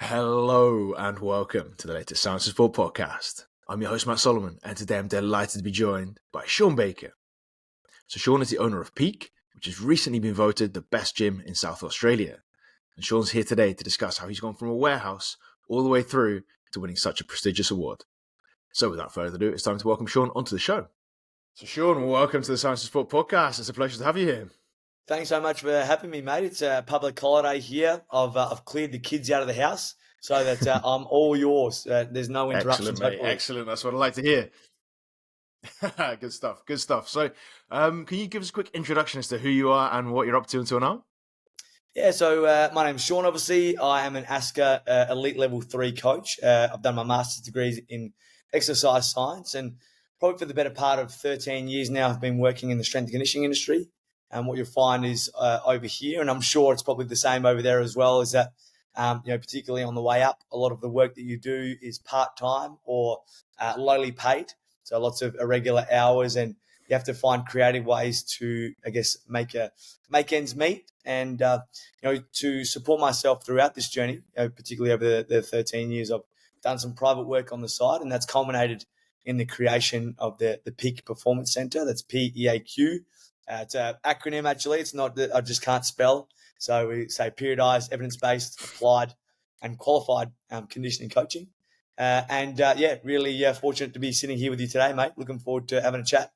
Hello and welcome to the latest Science of Sport podcast. I'm your host Matt Solomon, and today I'm delighted to be joined by Sean Baker. So Sean is the owner of PEAQ, which has recently been voted the best gym in South Australia. And Sean's here today to discuss how he's gone from a warehouse all the way through to winning such a prestigious award. So without further ado, it's time to welcome Sean onto the show. So Sean, welcome to the Science of Sport podcast. It's a pleasure to have you here. Thanks so much for having me, mate. It's a public holiday here. I've cleared the kids out of the house so that I'm all yours. There's no interruptions. Excellent, mate. Excellent. That's what I like to hear. Good stuff. Good stuff. So, can you give us a quick introduction as to who you are and what you're up to until now? Yeah, so my name's Sean, obviously. I am an ASCA Elite Level 3 coach. I've done my master's degrees in exercise science, and probably for the better part of 13 years now, I've been working in the strength and conditioning industry. And what you'll find is over here, and I'm sure it's probably the same over there as well, is that, particularly on the way up, a lot of the work that you do is part-time or lowly paid. So lots of irregular hours, and you have to find creative ways to, I guess, make ends meet. And, to support myself throughout this journey, particularly over the 13 years, I've done some private work on the side, and that's culminated in the creation of the PEAQ Performance Centre. That's PEAQ. It's an acronym, actually. It's not that I just can't spell. So we say periodized, evidence-based, applied, and qualified conditioning coaching. Really fortunate to be sitting here with you today, mate. Looking forward to having a chat.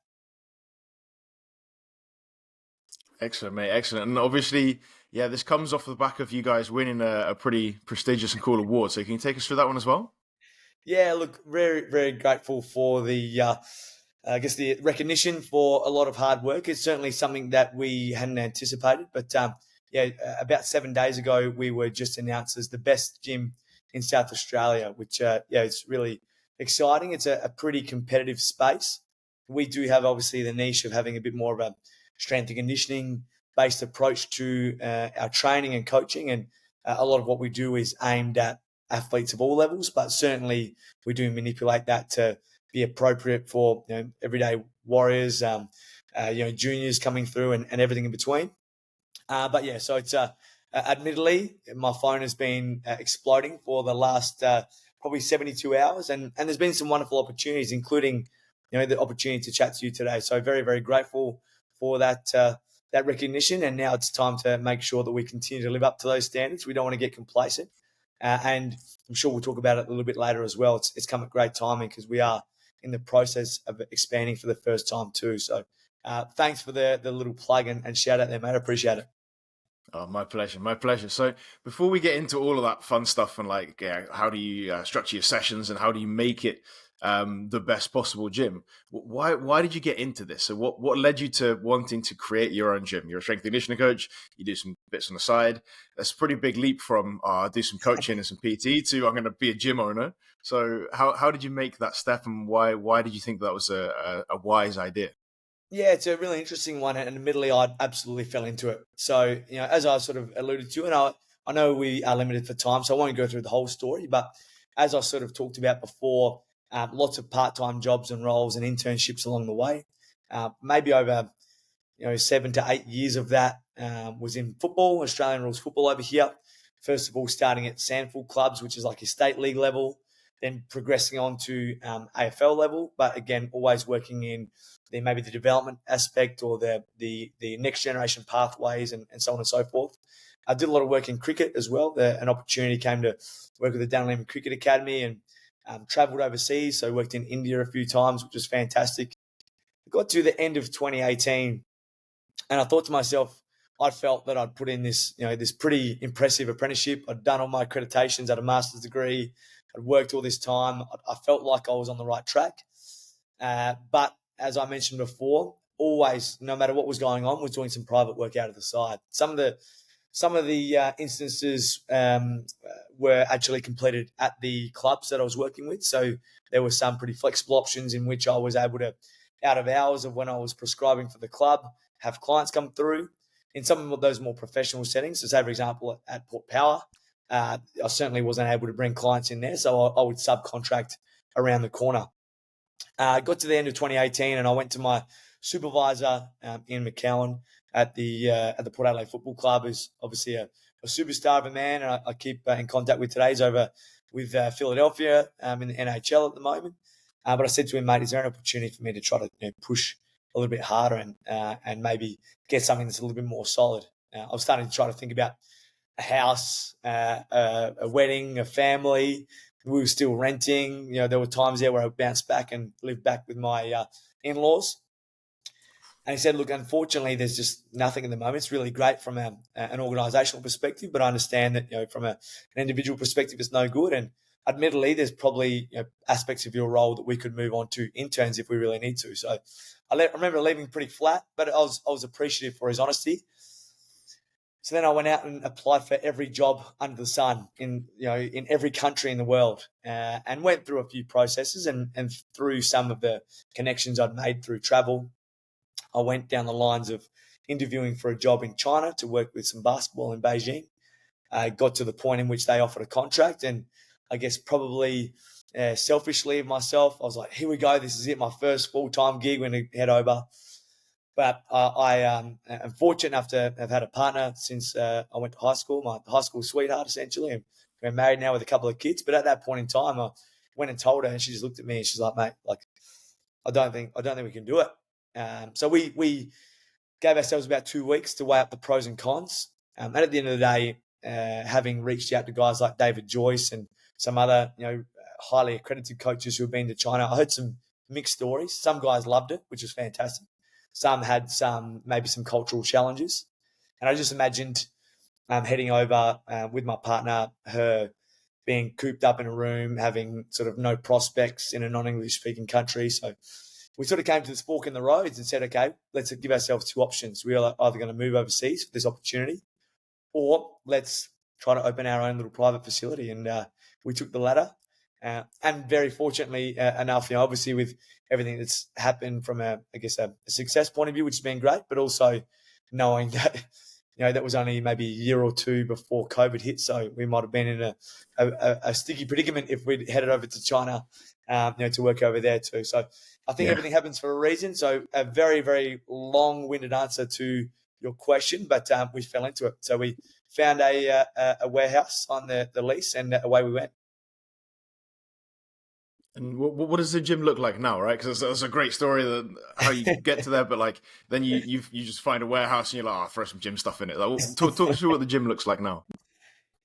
Excellent, mate. Excellent. And obviously, this comes off the back of you guys winning a pretty prestigious and cool award. So can you take us through that one as well? Yeah, look, very, very grateful for the recognition for a lot of hard work. It's certainly something that we hadn't anticipated. But about 7 days ago, we were just announced as the best gym in South Australia, which, it's really exciting. It's a pretty competitive space. We do have, obviously, the niche of having a bit more of a strength and conditioning based approach to our training and coaching. And a lot of what we do is aimed at athletes of all levels, but certainly we do manipulate that to be appropriate for everyday warriors, juniors coming through and everything in between. So it's admittedly my phone has been exploding for the last probably 72 hours, and there's been some wonderful opportunities, including the opportunity to chat to you today. So very, very grateful for that recognition, and now it's time to make sure that we continue to live up to those standards. We don't want to get complacent, and I'm sure we'll talk about it a little bit later as well. It's come at great timing because we are in the process of expanding for the first time too. So thanks for the little plug and shout out there, mate. I appreciate it. Oh, my pleasure. My pleasure. So before we get into all of that fun stuff and how do you structure your sessions and how do you make it the best possible gym, why did you get into this? So what led you to wanting to create your own gym? You're a strength and conditioning coach. You do some bits on the side. That's a pretty big leap from I do some coaching and some PT to I'm going to be a gym owner. So how did you make that step, and why did you think that was a wise idea? Yeah, it's a really interesting one, and admittedly, I absolutely fell into it. So, as I sort of alluded to, and I know we are limited for time, so I won't go through the whole story, but as I sort of talked about before, lots of part-time jobs and roles and internships along the way. Maybe over 7 to 8 years of that was in football, Australian rules football over here. First of all, starting at Sandford clubs, which is like a state league level, then progressing on to AFL level, but again, always working in maybe the development aspect or the next generation pathways and so on and so forth. I did a lot of work in cricket as well. An opportunity came to work with the Dunedin Cricket Academy and travelled overseas. So I worked in India a few times, which was fantastic. I got to the end of 2018 and I thought to myself, I felt that I'd put in this pretty impressive apprenticeship. I'd done all my accreditations, had a master's degree, I'd worked all this time. I felt like I was on the right track. But as I mentioned before, always, no matter what was going on, was doing some private work out of the side. Some of the instances were actually completed at the clubs that I was working with. So there were some pretty flexible options in which I was able to, out of hours of when I was prescribing for the club, have clients come through. In some of those more professional settings, so say, for example, at Port Power, I certainly wasn't able to bring clients in there, so I would subcontract around the corner. Got to the end of 2018 and I went to my supervisor, Ian McCowan, at the Port Adelaide Football Club, who's obviously a a superstar of a man, and I keep in contact with today. He's over with Philadelphia in the NHL at the moment. But I said to him, mate, is there an opportunity for me to try to push a little bit harder and maybe get something that's a little bit more solid? I was starting to try to think about a house, a wedding, a family. We were still renting. There were times there where I bounced back and lived back with my in-laws. And he said, look, unfortunately, there's just nothing at the moment. It's really great from an organisational perspective, but I understand that from an individual perspective, it's no good. And admittedly, there's probably aspects of your role that we could move on to interns if we really need to. So I remember leaving pretty flat, but I was appreciative for his honesty. So then I went out and applied for every job under the sun in every country in the world, and went through a few processes and through some of the connections I'd made through travel. I went down the lines of interviewing for a job in China to work with some basketball in Beijing. I got to the point in which they offered a contract, and I guess probably selfishly of myself, I was like, here we go, this is it, my first full-time gig when I head over. But I am fortunate enough to have had a partner since I went to high school, my high school sweetheart, essentially. And we're married now with a couple of kids. But at that point in time, I went and told her, and she just looked at me and she's like, mate, like, I don't think we can do it. So we gave ourselves about 2 weeks to weigh up the pros and cons. And at the end of the day, having reached out to guys like David Joyce and some other, highly accredited coaches who have been to China, I heard some mixed stories. Some guys loved it, which was fantastic. Some had maybe some cultural challenges. And I just imagined heading over with my partner, her being cooped up in a room, having sort of no prospects in a non-English speaking country. So we sort of came to this fork in the roads and said, okay, let's give ourselves two options. We are either going to move overseas for this opportunity, or let's try to open our own little private facility. And we took the latter. And very fortunately enough, obviously with everything that's happened from a success point of view, which has been great, but also knowing that, that was only maybe a year or two before COVID hit. So we might have been in a sticky predicament if we'd headed over to China, to work over there too. So I think everything happens for a reason. So a very, very long-winded answer to your question, but we fell into it. So we found a warehouse on the lease, and away we went. And what does the gym look like now, right? Because that's a great story, that how you get to there, but like then you just find a warehouse and you're like, oh, I'll throw some gym stuff in it. Like, talk us through what the gym looks like now.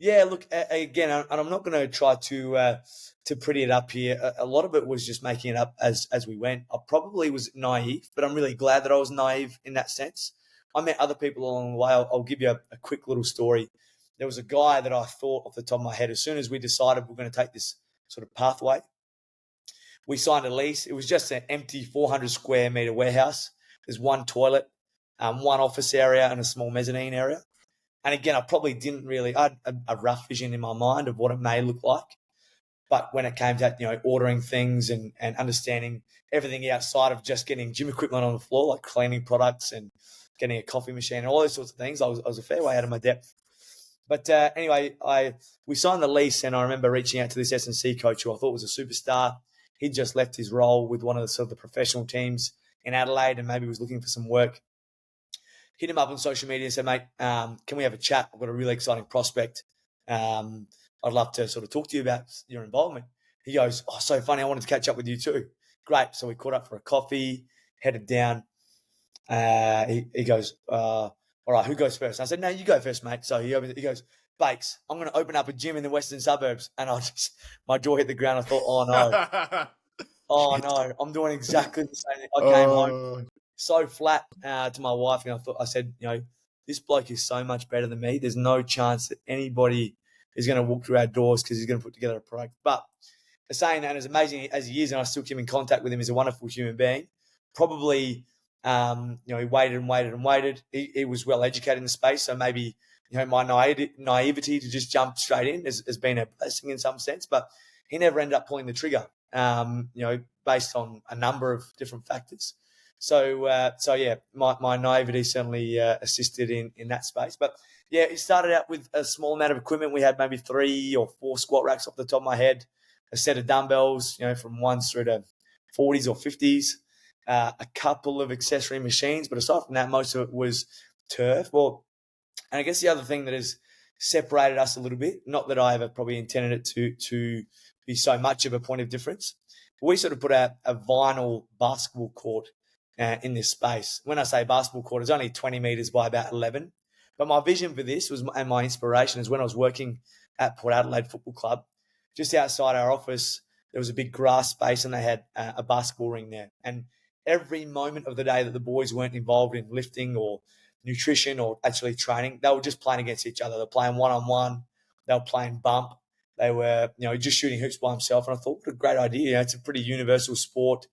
Yeah, look, again, and I'm not going to try to pretty it up here. A lot of it was just making it up as we went. I probably was naive, but I'm really glad that I was naive in that sense. I met other people along the way. I'll give you a quick little story. There was a guy that I thought off the top of my head, as soon as we decided we're going to take this sort of pathway, we signed a lease. It was just an empty 400 square meter warehouse. There's one toilet, one office area, and a small mezzanine area. And again, I probably didn't really, I had a rough vision in my mind of what it may look like. But when it came to, ordering things and understanding everything outside of just getting gym equipment on the floor, like cleaning products and getting a coffee machine and all those sorts of things, I was a fair way out of my depth. But anyway, we signed the lease, and I remember reaching out to this S&C coach who I thought was a superstar. He'd just left his role with one of the sort of the professional teams in Adelaide, and maybe was looking for some work. Hit him up on social media and said, mate, can we have a chat? I've got a really exciting prospect. I'd love to sort of talk to you about your involvement. He goes, oh, so funny. I wanted to catch up with you too. Great. So we caught up for a coffee, headed down. He goes, all right, who goes first? And I said, no, you go first, mate. So he goes, Bakes, I'm going to open up a gym in the western suburbs. And my jaw hit the ground. I thought, oh no. Oh no, I'm doing exactly the same thing. I came home so flat to my wife, and I said, this bloke is so much better than me. There's no chance that anybody is going to walk through our doors because he's going to put together a product. But saying that, as amazing as he is, and I still keep in contact with him, he's a wonderful human being. Probably, he waited and waited and waited. He was well educated in the space, so maybe my naivety to just jump straight in has been a blessing in some sense. But he never ended up pulling the trigger. Based on a number of different factors. So yeah, my naivety certainly assisted in that space. But yeah, it started out with a small amount of equipment. We had maybe 3 or 4 squat racks off the top of my head, a set of dumbbells, from 1s through to 40s or 50s, a couple of accessory machines. But aside from that, most of it was turf. Well, and I guess the other thing that has separated us a little bit. Not that I ever probably intended it to be so much of a point of difference. But we sort of put a vinyl basketball court in this space. When I say basketball court, it's only 20 meters by about 11. But my vision for this was, and my inspiration is when I was working at Port Adelaide Football Club, just outside our office, there was a big grass space and they had a basketball ring there. And every moment of the day that the boys weren't involved in lifting or nutrition or actually training, they were just playing against each other. They're playing one-on-one. They were playing bump. They were, just shooting hoops by themselves. And I thought, what a great idea. It's a pretty universal sport.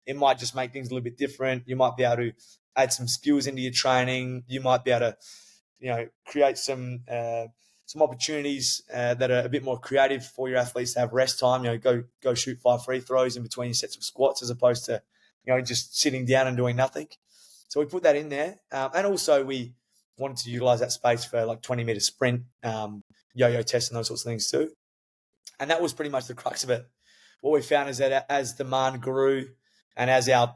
It might just make things a little bit different. You might be able to add some skills into your training. You might be able to, create some opportunities that are a bit more creative for your athletes to have rest time. Go shoot 5 free throws in between sets of squats as opposed to, just sitting down and doing nothing. So we put that in there. And also we wanted to utilize that space for like 20-meter sprint, yo-yo tests and those sorts of things too. And that was pretty much the crux of it. What we found is that as demand grew and as our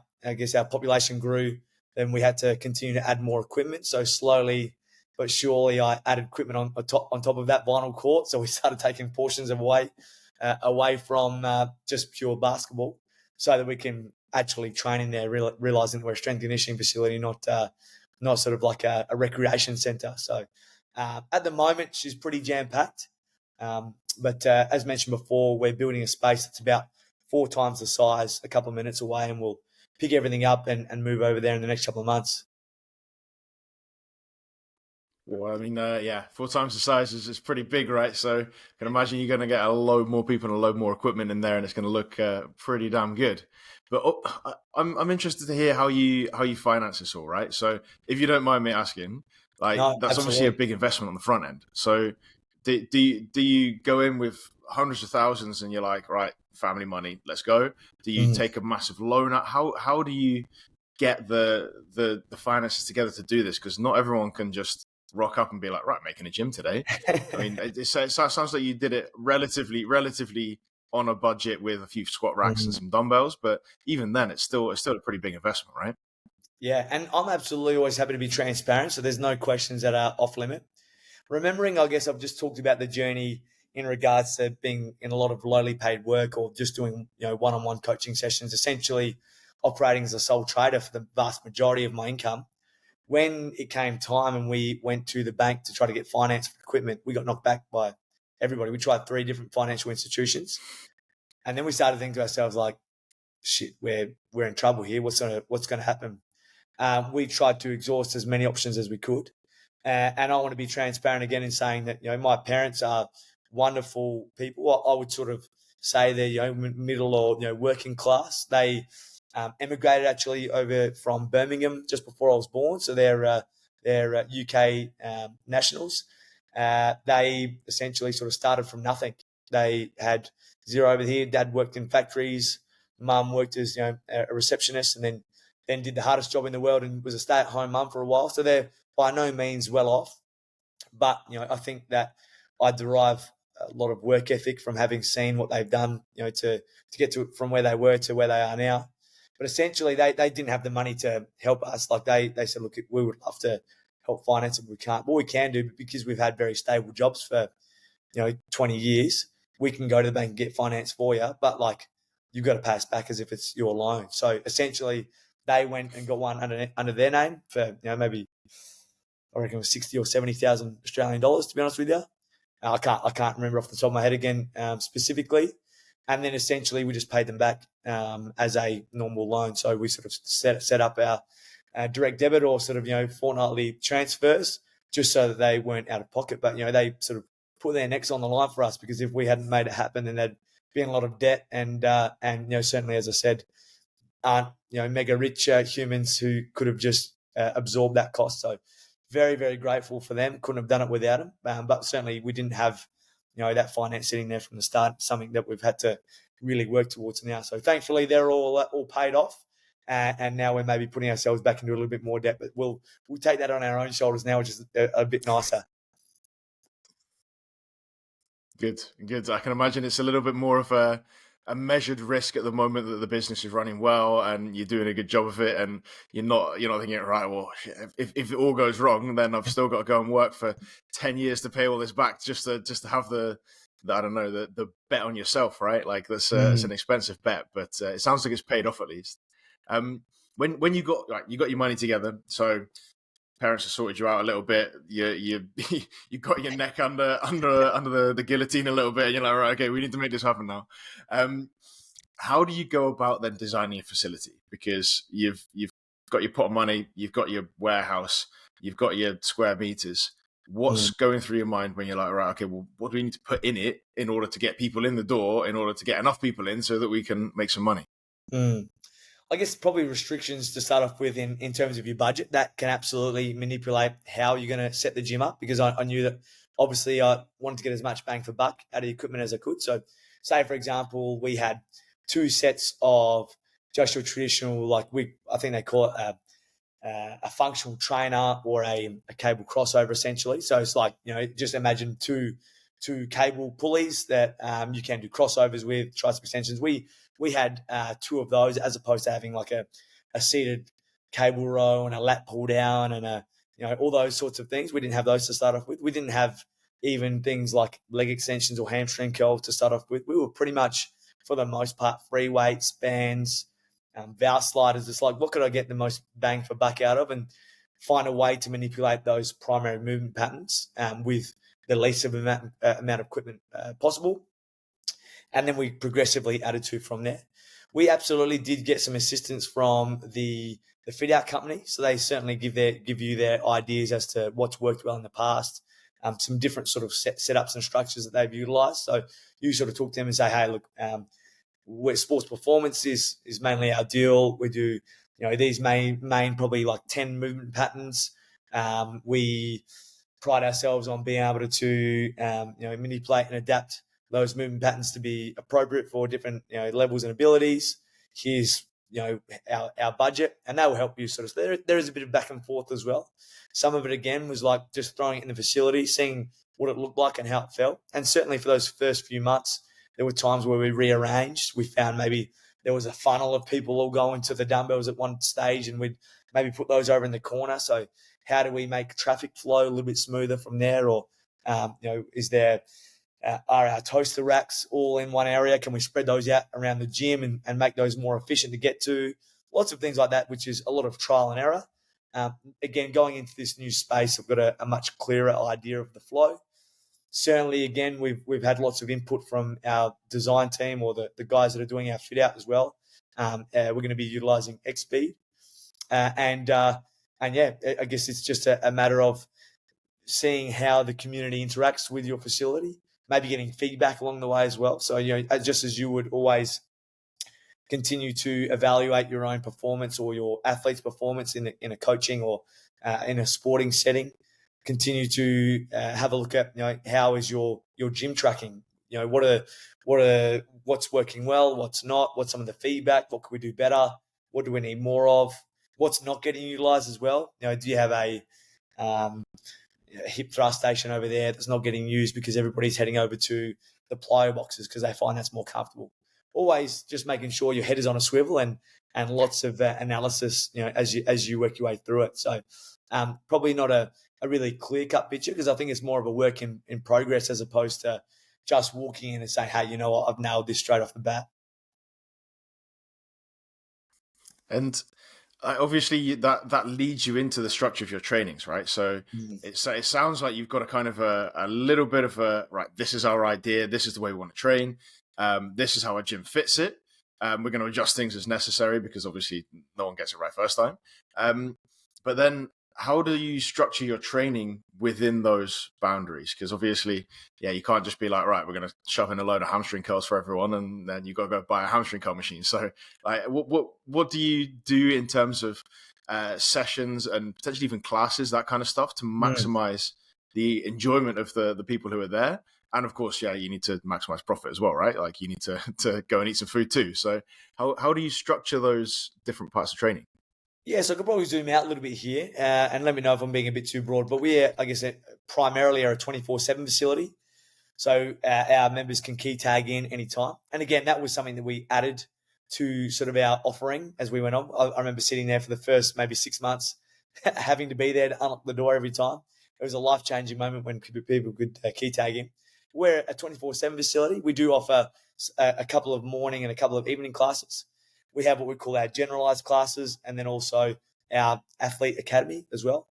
population grew, then we had to continue to add more equipment. So slowly but surely I added equipment on top of that vinyl court. So we started taking portions away from just pure basketball so that we can actually train in there, realizing that we're a strength conditioning facility, not sort of like a recreation center. So at the moment, she's pretty jam-packed. But as mentioned before, we're building a space that's about 4 times the size, a couple of minutes away, and we'll pick everything up and move over there in the next couple of months. Well, I mean, 4 times the size is pretty big, right? So I can imagine you're going to get a load more people and a load more equipment in there, and it's going to look pretty damn good. But I'm interested to hear how you finance this all, right? So if you don't mind me asking, like No, that's absolutely. obviously a big investment on the front end. So do you go in with hundreds of thousands and you're like, right, family money, let's go? Do you take a massive loan out? How do you get the finances together to do this? Because not everyone can just rock up and be like, right, making a gym today. I mean, it sounds like you did it relatively on a budget with a few squat racks and some dumbbells, but even then, it's still a pretty big investment, right? Yeah, and I'm absolutely always happy to be transparent, so there's no questions that are off limit. Remembering, I guess I've just talked about the journey in regards to being in a lot of lowly paid work or just doing one-on-one coaching sessions, essentially operating as a sole trader for the vast majority of my income. When it came time and we went to the bank to try to get finance for equipment, we got knocked back by everybody. We tried 3 different financial institutions. And then we started thinking to ourselves like, shit, we're in trouble here. What's going to happen? We tried to exhaust as many options as we could. And I want to be transparent again in saying that, my parents are wonderful people. I would sort of say they're, middle or, working class. They emigrated actually over from Birmingham just before I was born. So they're UK nationals. They essentially sort of started from nothing. They had zero over here. Dad worked in factories. Mum worked as a receptionist, and then did the hardest job in the world and was a stay-at-home mum for a while. So they're by no means well off. But I think that I derive a lot of work ethic from having seen what they've done, to get to from where they were to where they are now. But essentially, they didn't have the money to help us. Like they said, look, we would love to help finance it, but we can't. What we can do, because we've had very stable jobs for 20 years, we can go to the bank and get finance for you. But like, you've got to pay us back as if it's your loan. So essentially, they went and got one under their name for maybe I reckon it was 60 or 70,000 Australian dollars. To be honest with you, I can't remember off the top of my head again specifically. And then essentially we just paid them back as a normal loan. So we sort of set up our direct debit or sort of fortnightly transfers just so that they weren't out of pocket. But they sort of put their necks on the line for us, because if we hadn't made it happen, then there'd been a lot of debt and certainly, as I said, aren't mega rich humans who could have just absorbed that cost. So very, very grateful for them. Couldn't have done it without them. But certainly we didn't have that finance sitting there from the start. Something that we've had to really work towards now. So thankfully they're all paid off. And now we're maybe putting ourselves back into a little bit more debt, but we'll take that on our own shoulders now, which is a bit nicer. Good. I can imagine it's a little bit more of a a measured risk at the moment that the business is running well and you're doing a good job of it, and you're not thinking, right, well, shit, if it all goes wrong, then I've still got to go and work for 10 years to pay all this back just to have the I don't know, the bet on yourself, right? Like that's it's an expensive bet, but it sounds like it's paid off at least. When you got your money together, so parents have sorted you out a little bit. You got your neck under the guillotine a little bit. And you're like, right, okay, we need to make this happen now. How do you go about then designing a facility? Because you've got your pot of money, you've got your warehouse, you've got your square meters. What's going through your mind when you're like, right, okay, well, what do we need to put in it in order to get people in the door, in order to get enough people in so that we can make some money? I guess probably restrictions to start off with in terms of your budget that can absolutely manipulate how you're going to set the gym up, because I knew that obviously I wanted to get as much bang for buck out of the equipment as I could. So say, for example, we had 2 sets of just your traditional, like I think they call it a functional trainer or a cable crossover essentially. So it's like, just imagine two cable pulleys that you can do crossovers with, tricep extensions. We had 2 of those, as opposed to having like a seated cable row and a lat pull down and all those sorts of things. We didn't have those to start off with. We didn't have even things like leg extensions or hamstring curls to start off with. We were pretty much, for the most part, free weights, bands, valve sliders. It's like, what could I get the most bang for buck out of, and find a way to manipulate those primary movement patterns with the least amount of equipment possible. And then we progressively added to from there. We absolutely did get some assistance from the fit out company. So they certainly give you their ideas as to what's worked well in the past, some different sort of setups and structures that they've utilized. So you sort of talk to them and say, hey, look, where sports performance is mainly our deal. We do, these main probably like 10 movement patterns. We pride ourselves on being able to manipulate and adapt those movement patterns to be appropriate for different levels and abilities. Here's our budget, and that will help you sort of. There is a bit of back and forth as well. Some of it again was like just throwing it in the facility, seeing what it looked like and how it felt. And certainly for those first few months, there were times where we rearranged. We found maybe there was a funnel of people all going to the dumbbells at one stage, and we'd maybe put those over in the corner. So how do we make traffic flow a little bit smoother from there? Or is there are our toaster racks all in one area? Can we spread those out around the gym and make those more efficient to get to? Lots of things like that, which is a lot of trial and error. Again, going into this new space, I've got a much clearer idea of the flow. Certainly, again, we've had lots of input from our design team or the guys that are doing our fit out as well. We're going to be utilizing XSpeed. And yeah, I guess it's just a matter of seeing how the community interacts with your facility, maybe getting feedback along the way as well. So, just as you would always continue to evaluate your own performance or your athlete's performance in a coaching or in a sporting setting, continue to have a look at, how is your gym tracking? What's working well, what's not, what's some of the feedback, what can we do better, what do we need more of, what's not getting utilized as well? Do you have a hip thrust station over there that's not getting used because everybody's heading over to the plyo boxes because they find that's more comfortable? Always just making sure your head is on a swivel and lots of analysis, as you work your way through it. So probably not a really clear-cut picture, because I think it's more of a work in progress as opposed to just walking in and saying, hey, you know what, I've nailed this straight off the bat. And obviously that leads you into the structure of your trainings, right? So it sounds like you've got a kind of a little bit of right, this is our idea, this is the way we want to train, this is how our gym fits it. We're going to adjust things as necessary because obviously no one gets it right first time. But then how do you structure your training within those boundaries? Because obviously, you can't just be like, right, we're going to shove in a load of hamstring curls for everyone, and then you've got to go buy a hamstring curl machine. So, like, what do you do in terms of sessions and potentially even classes, that kind of stuff, to maximize the enjoyment of the people who are there? And of course, you need to maximize profit as well, right? Like, you need to go and eat some food too. So how do you structure those different parts of training? Yeah, so I could probably zoom out a little bit here and let me know if I'm being a bit too broad. But we, I guess, primarily are a 24/7 facility. So our members can key tag in anytime. And again, that was something that we added to sort of our offering as we went on. I remember sitting there for the first maybe 6 months, having to be there to unlock the door every time. It was a life-changing moment when people could key tag in. We're a 24/7 facility. We do offer a couple of morning and a couple of evening classes. We have what we call our generalized classes, and then also our athlete academy as well.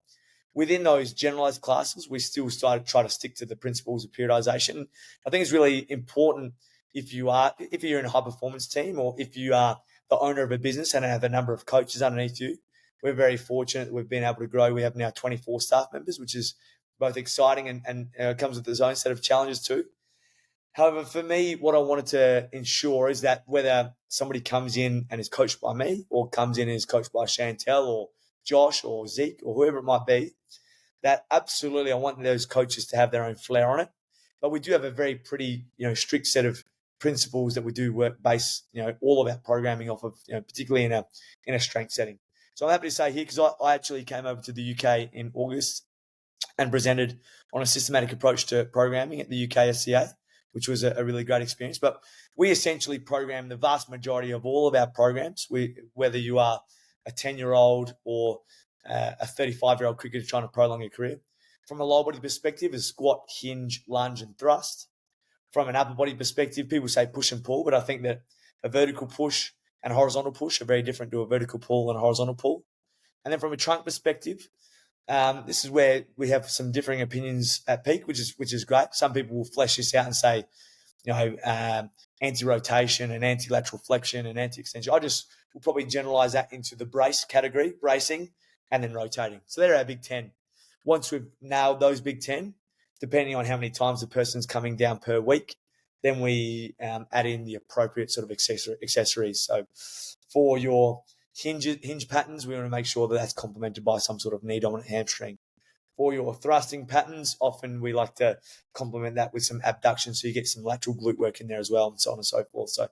Within those generalized classes, we still try to stick to the principles of periodization. I think it's really important if you're in a high performance team, or if you are the owner of a business and have a number of coaches underneath you. We're very fortunate that we've been able to grow. We have now 24 staff members, which is both exciting and comes with its own set of challenges too. However, for me, what I wanted to ensure is that whether somebody comes in and is coached by me, or comes in and is coached by Chantel or Josh or Zeke or whoever it might be, that absolutely I want those coaches to have their own flair on it. But we do have a very pretty, strict set of principles that we do work base, all of our programming off of, particularly in a strength setting. So I'm happy to say here, because I actually came over to the UK in August and presented on a systematic approach to programming at the UK SCA, which was a really great experience. But we essentially program the vast majority of all of our programs, whether you are a 10-year-old or a 35-year-old cricketer trying to prolong your career. From a lower body perspective, is squat, hinge, lunge, and thrust. From an upper body perspective, people say push and pull, but I think that a vertical push and a horizontal push are very different to a vertical pull and a horizontal pull. And then from a trunk perspective, this is where we have some differing opinions at PEAQ, which is great. Some people will flesh this out and say, anti-rotation and anti-lateral flexion and anti-extension. I just will probably generalize that into the brace category, bracing, and then rotating. So they're our big 10. Once we've nailed those big 10, depending on how many times the person's coming down per week, then we add in the appropriate sort of accessories. So for your hinge patterns, we want to make sure that that's complemented by some sort of knee dominant hamstring. For your thrusting patterns, often we like to complement that with some abduction, so you get some lateral glute work in there as well, and so on and so forth. So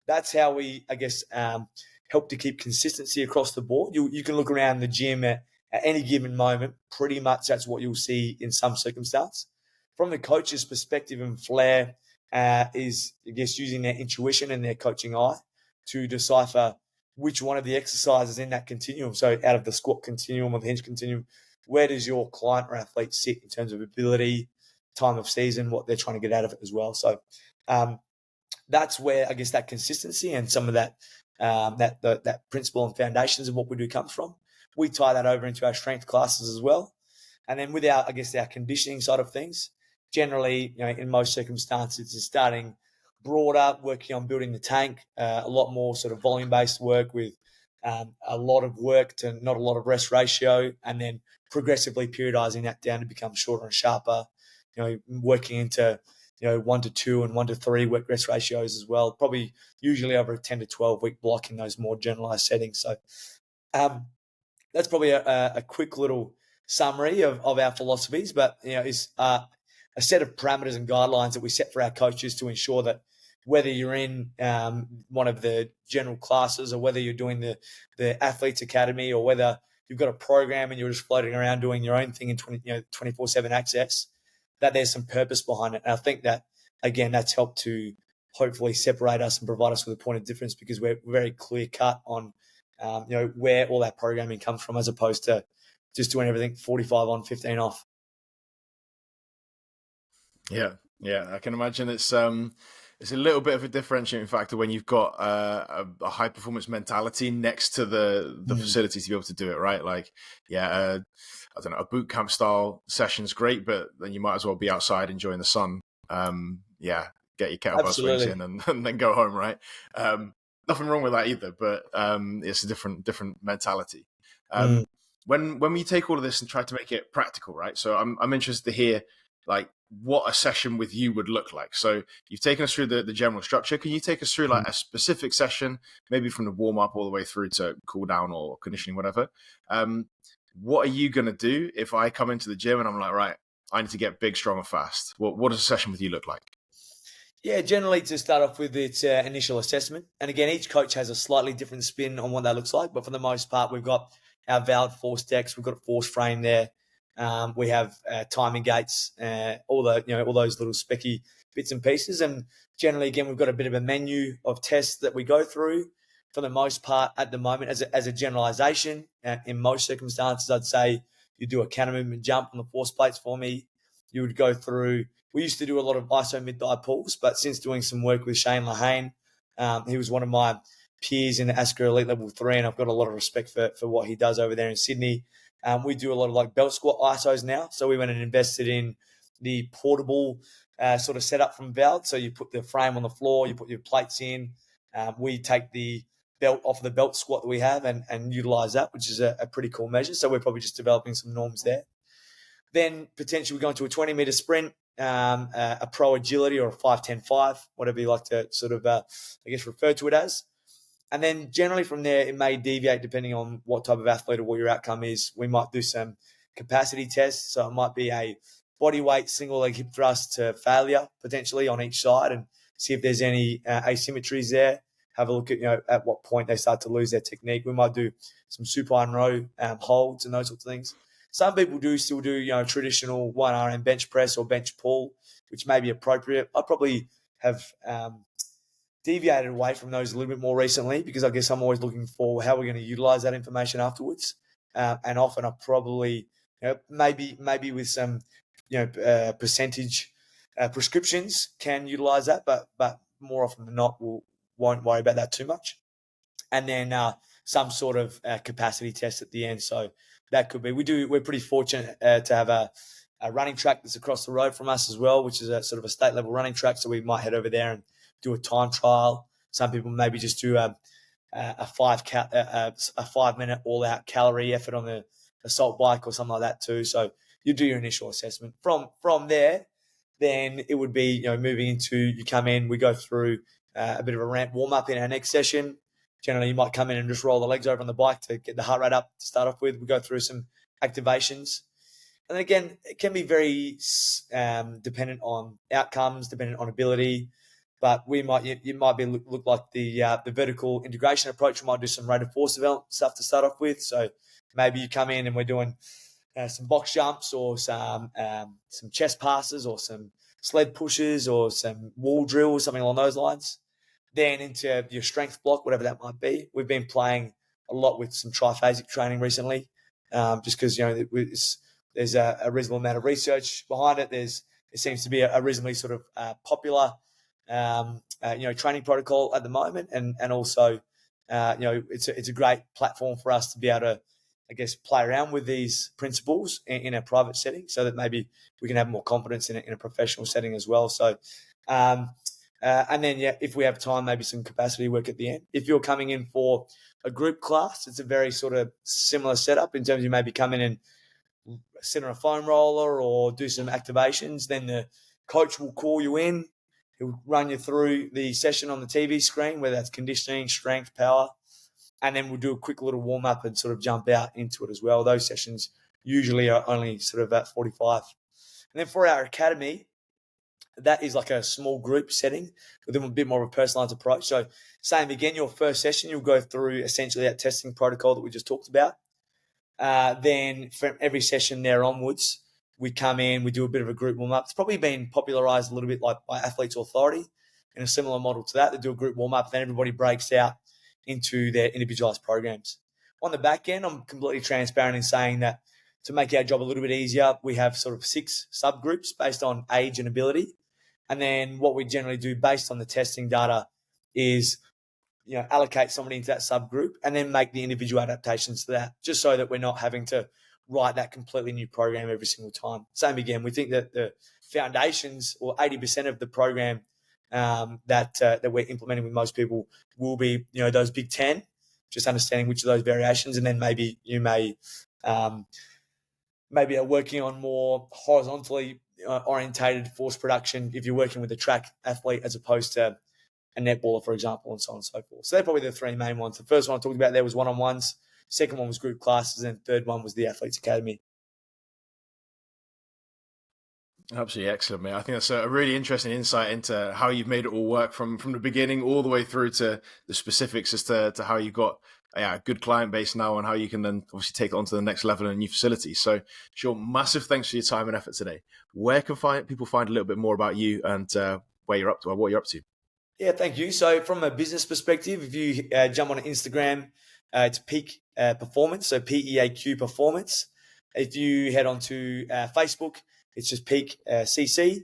that's how we, I guess, help to keep consistency across the board. You can look around the gym at any given moment. Pretty much that's what you'll see in some circumstance. From the coach's perspective and flair, is, I guess, using their intuition and their coaching eye to decipher which one of the exercises in that continuum. So out of the squat continuum or the hinge continuum, where does your client or athlete sit in terms of ability, time of season, what they're trying to get out of it as well. So that's where, I guess, that consistency and some of that that principle and foundations of what we do comes from. We tie that over into our strength classes as well. And then with our conditioning side of things, generally, in most circumstances, is starting broader, working on building the tank, a lot more sort of volume-based work with a lot of work to not a lot of rest ratio, and then progressively periodizing that down to become shorter and sharper, working into 1 to 2 and 1 to 3 work rest ratios as well, probably usually over a 10 to 12 week block in those more generalized settings. So that's probably a quick little summary of our philosophies, but it's a set of parameters and guidelines that we set for our coaches to ensure that whether you're in one of the general classes, or whether you're doing the athletes academy, or whether you've got a program and you're just floating around doing your own thing in 24/7 access, that there's some purpose behind it. And I think that, again, that's helped to hopefully separate us and provide us with a point of difference, because we're very clear cut on where all that programming comes from, as opposed to just doing everything 45 on, 15 off. Yeah, I can imagine it's a little bit of a differentiating factor when you've got a high performance mentality next to the facility to be able to do it, right? Like, I don't know, a boot camp style session's great, but then you might as well be outside enjoying the sun. Get your kettlebell swings in and then go home, right? Nothing wrong with that either, but it's a different mentality. When we take all of this and try to make it practical, right? So I'm interested to hear like what a session with you would look like. So you've taken us through the general structure. Can you take us through like a specific session, maybe from the warm up all the way through to cool down or conditioning, whatever? What are you going to do if I come into the gym and I'm like, right, I need to get big, strong, and fast? What does a session with you look like? Yeah, generally to start off with, it's initial assessment. And again, each coach has a slightly different spin on what that looks like. But for the most part, we've got our valid force decks. We've got a force frame there. We have timing gates, all those little specky bits and pieces. And generally, again, we've got a bit of a menu of tests that we go through. For the most part, at the moment, as a generalization, in most circumstances, I'd say you do a counter movement jump on the force plates for me. You would go through. We used to do a lot of iso mid-thigh pulls, but since doing some work with Shane Lahane, he was one of my peers in the ASCA Elite Level 3, and I've got a lot of respect for what he does over there in Sydney. We do a lot of like belt squat isos now. So we went and invested in the portable sort of setup from Veld. So you put the frame on the floor, you put your plates in. We take the belt off the belt squat that we have and utilize that, which is a pretty cool measure. So we're probably just developing some norms there. Then potentially we go into a 20-meter sprint, a pro agility or a 5-10-5, whatever you like to sort of, refer to it as. And then generally from there, it may deviate depending on what type of athlete or what your outcome is. We might do some capacity tests. So it might be a body weight single leg hip thrust to failure potentially on each side and see if there's any asymmetries there. Have a look at, at what point they start to lose their technique. We might do some supine row holds and those sorts of things. Some people still do traditional 1RM bench press or bench pull, which may be appropriate. I probably have deviated away from those a little bit more recently because I guess I'm always looking for how we're going to utilize that information afterwards. And often I probably, maybe with some, percentage prescriptions can utilize that, but more often than not, won't worry about that too much. And then some sort of capacity test at the end. So that could be, we're pretty fortunate to have a running track that's across the road from us as well, which is a sort of a state level running track. So we might head over there and do a time trial. Some people maybe just do a 5-minute all out calorie effort on the assault bike or something like that too. So you do your initial assessment. From there, then it would be moving into, you come in, we go through a bit of a ramp warm up in our next session. Generally, you might come in and just roll the legs over on the bike to get the heart rate up to start off with. We go through some activations. And again, it can be very dependent on outcomes, dependent on ability. But you might look like the vertical integration approach. We might do some rate of force development stuff to start off with. So maybe you come in and we're doing some box jumps or some chest passes or some sled pushes or some wall drills, something along those lines. Then into your strength block, whatever that might be. We've been playing a lot with some triphasic training recently, just because there's a reasonable amount of research behind it. It seems to be a reasonably sort of popular training protocol at the moment, and also it's a great platform for us to be able to, I guess, play around with these principles in a private setting, so that maybe we can have more confidence in a professional setting as well. So, and then if we have time, maybe some capacity work at the end. If you're coming in for a group class, it's a very sort of similar setup in terms of you maybe come in and sit on a foam roller or do some activations. Then the coach will call you in. He'll run you through the session on the TV screen, whether that's conditioning, strength, power, and then we'll do a quick little warm up and sort of jump out into it as well. Those sessions usually are only sort of about 45. And then for our academy, that is like a small group setting with a bit more of a personalized approach. So same again, your first session, you'll go through essentially that testing protocol that we just talked about. Then from every session there onwards, we come in, we do a bit of a group warm-up. It's probably been popularized a little bit like by Athletes Authority in a similar model to that. They do a group warm-up, then everybody breaks out into their individualized programs. On the back end, I'm completely transparent in saying that to make our job a little bit easier, we have sort of 6 subgroups based on age and ability. And then what we generally do based on the testing data is allocate somebody into that subgroup and then make the individual adaptations to that, just so that we're not having to write that completely new program every single time. Same again, we think that the foundations or 80% of the program that we're implementing with most people will be, those big 10, just understanding which of those variations, and then maybe you may maybe are working on more horizontally orientated force production if you're working with a track athlete as opposed to a netballer, for example, and so on and so forth. So they're probably the 3 main ones. The first one I talked about there was one-on-ones. Second one was group classes, and third one was the Athletes Academy. Absolutely excellent, mate. I think that's a really interesting insight into how you've made it all work from the beginning all the way through to the specifics as to how you got a good client base now and how you can then obviously take it on to the next level in a new facility. So, Sean, massive thanks for your time and effort today. Where can people find a little bit more about you and where you're up to or what you're up to? Yeah, thank you. So from a business perspective, if you jump on Instagram, it's PEAQ Performance, so PEAQ Performance. If you head on to Facebook, it's just PEAQ CC,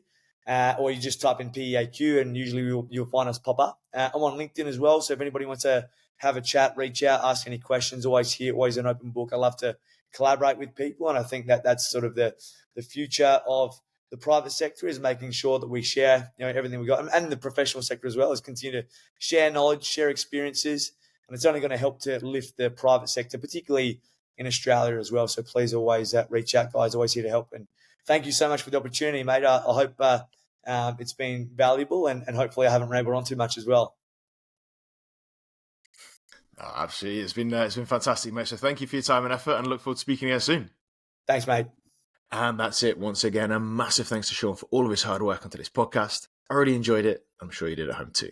or you just type in PEAQ and usually you'll find us pop up. I'm on LinkedIn as well, so if anybody wants to have a chat, reach out, ask any questions, always here, always an open book. I love to collaborate with people, and I think that that's sort of the future of the private sector, is making sure that we share, everything we got, and the professional sector as well, is continue to share knowledge, share experiences, and it's only going to help to lift the private sector, particularly in Australia as well. So please always reach out, guys. Always here to help. And thank you so much for the opportunity, mate. I hope it's been valuable, and hopefully I haven't rambled on too much as well. Oh, absolutely, it's been fantastic, mate. So thank you for your time and effort, and look forward to speaking again soon. Thanks, mate. And that's it. Once again, a massive thanks to Sean for all of his hard work on today's podcast. I really enjoyed it. I'm sure you did at home too.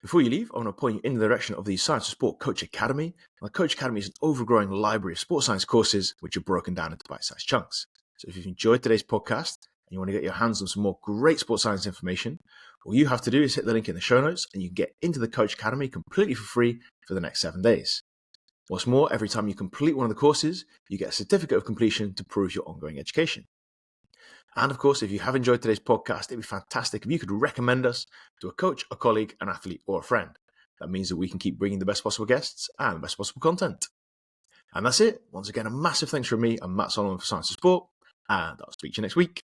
Before you leave, I want to point you in the direction of the Science of Sport Coach Academy. The Coach Academy is an overgrowing library of sports science courses which are broken down into bite-sized chunks. So if you've enjoyed today's podcast and you want to get your hands on some more great sports science information, all you have to do is hit the link in the show notes and you can get into the Coach Academy completely for free for the next 7 days. What's more, every time you complete one of the courses, you get a certificate of completion to prove your ongoing education. And of course, if you have enjoyed today's podcast, it'd be fantastic if you could recommend us to a coach, a colleague, an athlete, or a friend. That means that we can keep bringing the best possible guests and the best possible content. And that's it. Once again, a massive thanks from me. I'm Matt Solomon for Science of Sport, and I'll speak to you next week.